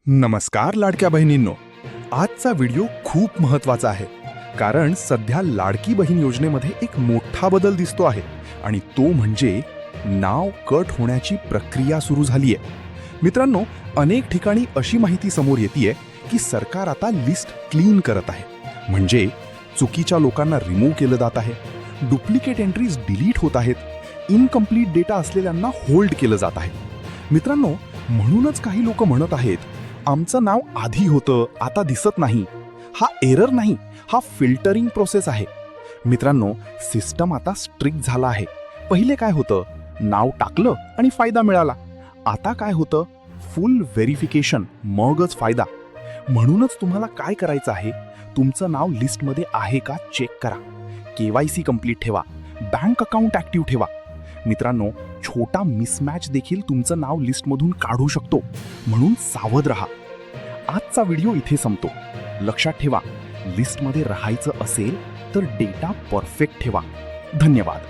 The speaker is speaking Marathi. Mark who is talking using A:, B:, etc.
A: नमस्कार लाडक्या बहिणींनो. आजचा व्हिडिओ खूप महत्त्वाचा आहे, कारण सध्या लाडकी बहीण योजनेमध्ये एक मोठा बदल दिसतो आहे आणि तो म्हणजे नाव कट होण्याची प्रक्रिया सुरू झाली आहे. मित्रांनो, अनेक ठिकाणी अशी माहिती समोर येते की सरकार आता लिस्ट क्लीन करत आहे. म्हणजे चुकीच्या लोकांना रिमूव्ह केलं जात आहे, डुप्लिकेट एंट्रीज डिलीट होत आहेत, इनकम्प्लीट डेटा असलेल्यांना होल्ड केलं जात आहे. मित्रांनो, म्हणूनच काही लोक म्हणत आहेत, आमचं नाव आधी होतं आता दिसत नाही. हा एरर नाही, हा फिल्टरिंग प्रोसेस आहे. मित्रांनो, सिस्टम आता स्ट्रिक्ट झाला आहे. पहिले काय होतं, नाव टाकलं आणि फायदा मिळाला. आता काय होतं, फुल व्हेरिफिकेशन मगच फायदा. म्हणूनच तुम्हाला काय करायचं आहे, तुमचं नाव लिस्टमध्ये आहे का चेक करा, KYC कंप्लीट ठेवा, बँक अकाउंट ॲक्टिव्ह ठेवा. मित्रांनो, छोटा मिसमॅच देखील तुमचं नाव लिस्टमधून काढू शकतो, म्हणून सावध रहा. आजचा व्हिडिओ इथे संपतो. लक्षात ठेवा, लिस्टमध्ये राहायचं असेल तर डेटा परफेक्ट ठेवा. धन्यवाद.